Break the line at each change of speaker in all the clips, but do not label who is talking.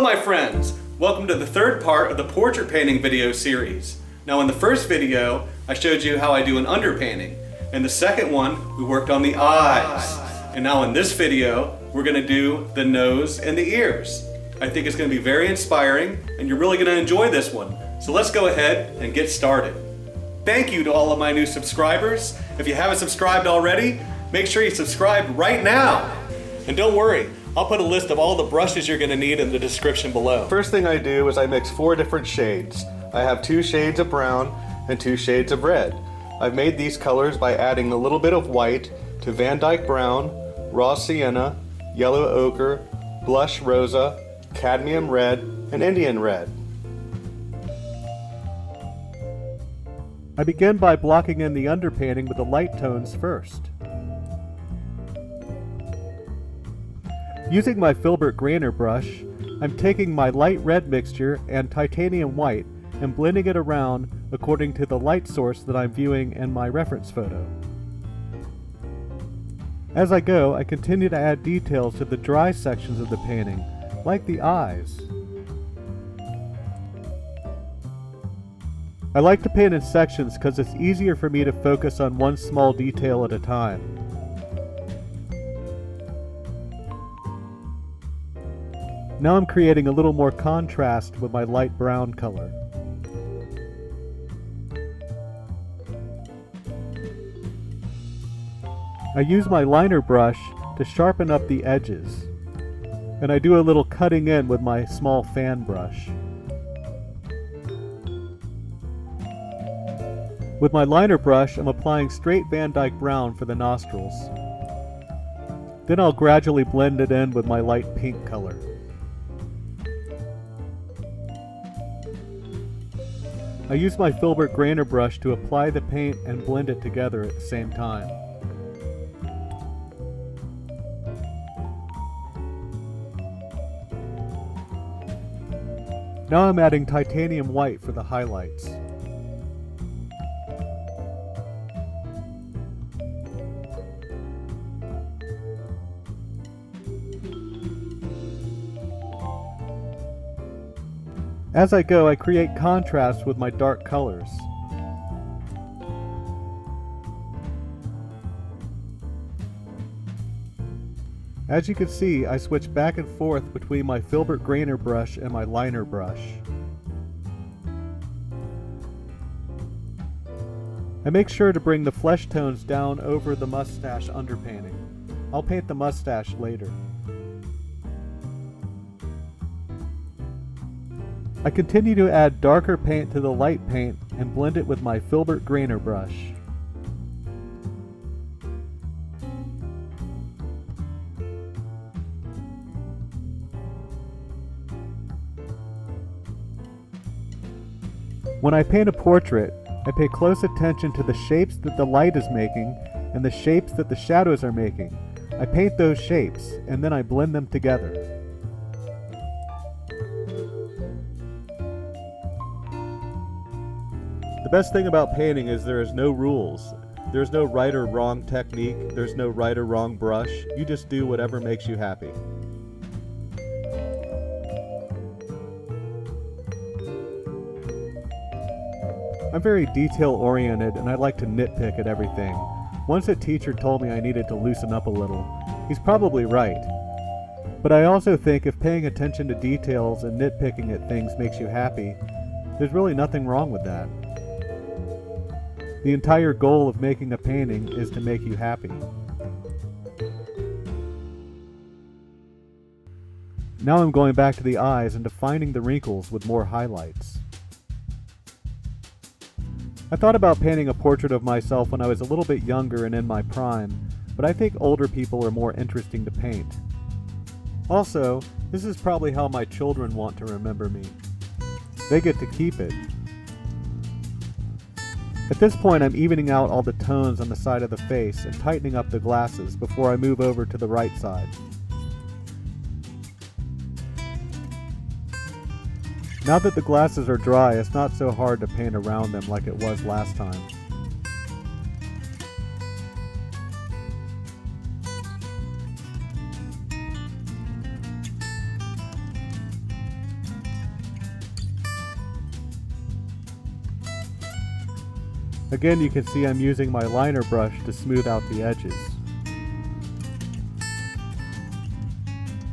my friends! Welcome to the third part of the portrait painting video series. Now in the first video, I showed you how I do an underpainting. In the second one, we worked on the eyes. And now in this video, we're going to do the nose and the ears. I think it's going to be very inspiring and you're really going to enjoy this one. So let's go ahead and get started. Thank you to all of my new subscribers. If you haven't subscribed already, make sure you subscribe right now. And don't worry, I'll put a list of all the brushes you're going to need in the description below. First thing I do is I mix 4 different shades. I have 2 shades of brown and 2 shades of red. I've made these colors by adding a little bit of white to Van Dyke brown, raw sienna, yellow ochre, blush rosa, cadmium red, and Indian red. I begin by blocking in the underpainting with the light tones first. Using my filbert grainier brush, I'm taking my light red mixture and titanium white and blending it around according to the light source that I'm viewing in my reference photo. As I go, I continue to add details to the dry sections of the painting, like the eyes. I like to paint in sections because it's easier for me to focus on one small detail at a time. Now I'm creating a little more contrast with my light brown color. I use my liner brush to sharpen up the edges, and I do a little cutting in with my small fan brush. With my liner brush, I'm applying straight Van Dyke brown for the nostrils. Then I'll gradually blend it in with my light pink color. I use my filbert grainier brush to apply the paint and blend it together at the same time. Now I'm adding titanium white for the highlights. As I go, I create contrast with my dark colors. As you can see, I switch back and forth between my filbert grainier brush and my liner brush. I make sure to bring the flesh tones down over the mustache underpainting. I'll paint the mustache later. I continue to add darker paint to the light paint and blend it with my filbert grainier brush. When I paint a portrait, I pay close attention to the shapes that the light is making and the shapes that the shadows are making. I paint those shapes and then I blend them together. The best thing about painting is there is no rules. There's no right or wrong technique. There's no right or wrong brush. You just do whatever makes you happy. I'm very detail-oriented and I like to nitpick at everything. Once a teacher told me I needed to loosen up a little. He's probably right. But I also think if paying attention to details and nitpicking at things makes you happy, there's really nothing wrong with that. The entire goal of making a painting is to make you happy. Now I'm going back to the eyes and defining the wrinkles with more highlights. I thought about painting a portrait of myself when I was a little bit younger and in my prime, but I think older people are more interesting to paint. Also, this is probably how my children want to remember me. They get to keep it. At this point, I'm evening out all the tones on the side of the face and tightening up the glasses before I move over to the right side. Now that the glasses are dry, it's not so hard to paint around them like it was last time. Again, you can see I'm using my liner brush to smooth out the edges.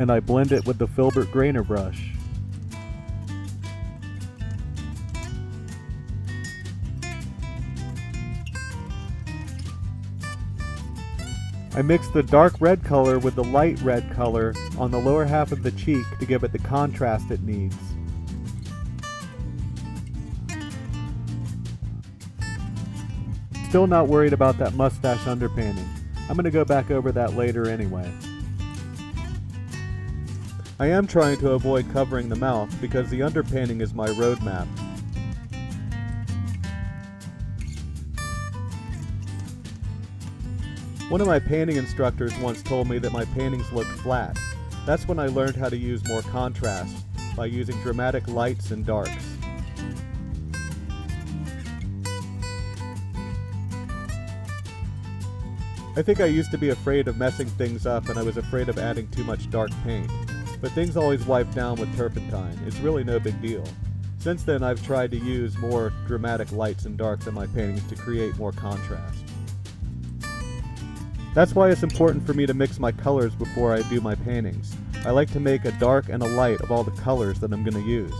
And I blend it with the filbert grainier brush. I mix the dark red color with the light red color on the lower half of the cheek to give it the contrast it needs. Still not worried about that mustache underpainting. I'm going to go back over that later anyway. I am trying to avoid covering the mouth because the underpainting is my roadmap. One of my painting instructors once told me that my paintings looked flat. That's when I learned how to use more contrast by using dramatic lights and darks. I think I used to be afraid of messing things up and I was afraid of adding too much dark paint, but things always wipe down with turpentine. It's really no big deal. Since then I've tried to use more dramatic lights and darks in my paintings to create more contrast. That's why it's important for me to mix my colors before I do my paintings. I like to make a dark and a light of all the colors that I'm going to use.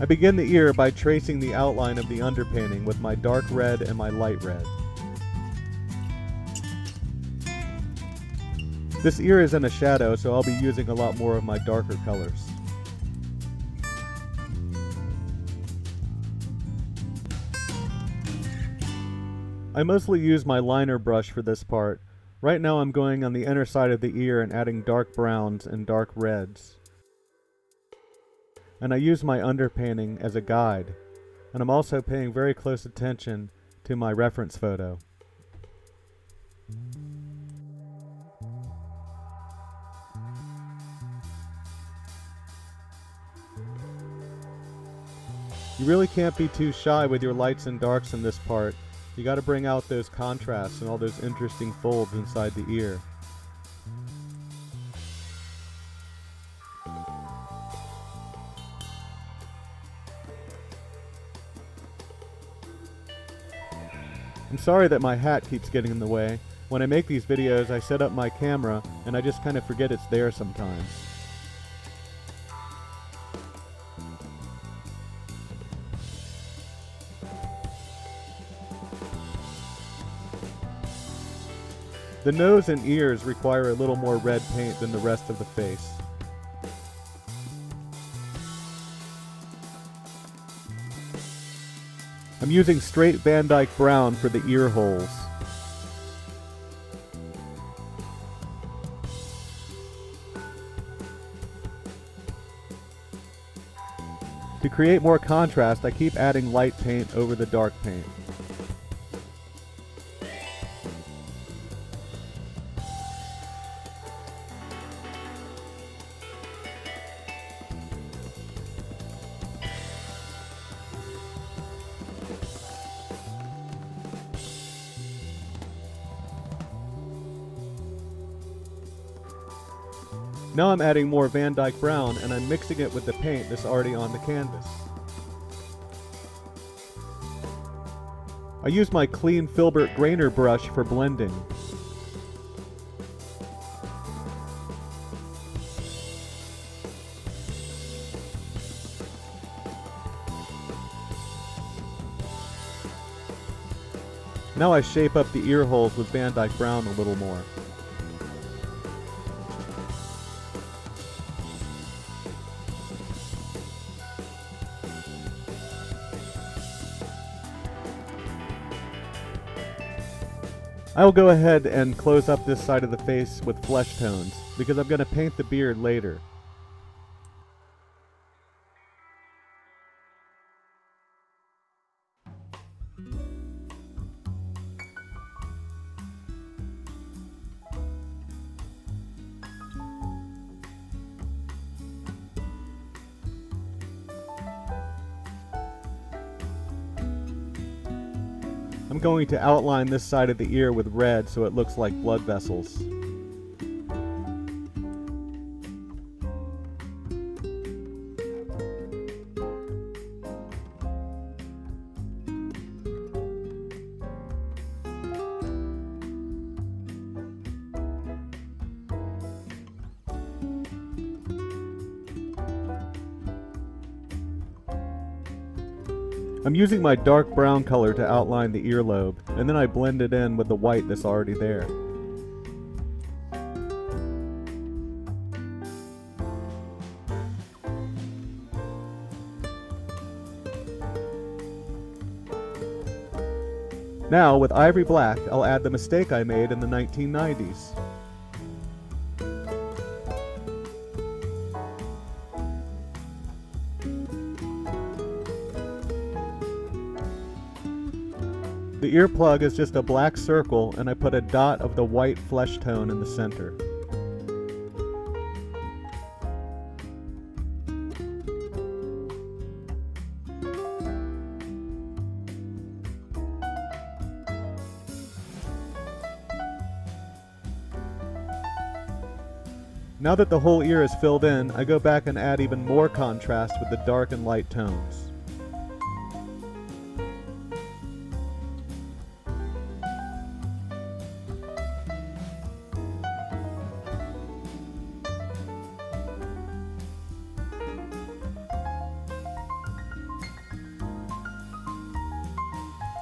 I begin the ear by tracing the outline of the underpainting with my dark red and my light red. This ear is in a shadow, so I'll be using a lot more of my darker colors. I mostly use my liner brush for this part. Right now I'm going on the inner side of the ear and adding dark browns and dark reds. And I use my underpainting as a guide. And I'm also paying very close attention to my reference photo. You really can't be too shy with your lights and darks in this part. You gotta bring out those contrasts and all those interesting folds inside the ear. I'm sorry that my hat keeps getting in the way. When I make these videos, I set up my camera and I just kind of forget it's there sometimes. The nose and ears require a little more red paint than the rest of the face. I'm using straight Van Dyke brown for the ear holes. To create more contrast, I keep adding light paint over the dark paint. Now I'm adding more Van Dyke brown and I'm mixing it with the paint that's already on the canvas. I use my clean filbert grainier brush for blending. Now I shape up the ear holes with Van Dyke brown a little more. I will go ahead and close up this side of the face with flesh tones, because I'm going to paint the beard later. I'm going to outline this side of the ear with red so it looks like blood vessels. I'm using my dark brown color to outline the earlobe, and then I blend it in with the white that's already there. Now, with ivory black, I'll add the mistake I made in the 1990s. The earplug is just a black circle, and I put a dot of the white flesh tone in the center. Now that the whole ear is filled in, I go back and add even more contrast with the dark and light tones.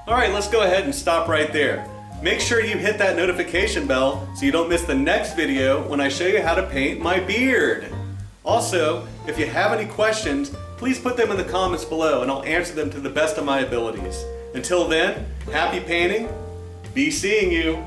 Alright, let's go ahead and stop right there. Make sure you hit that notification bell so you don't miss the next video when I show you how to paint my beard. Also, if you have any questions, please put them in the comments below and I'll answer them to the best of my abilities. Until then, happy painting, be seeing you.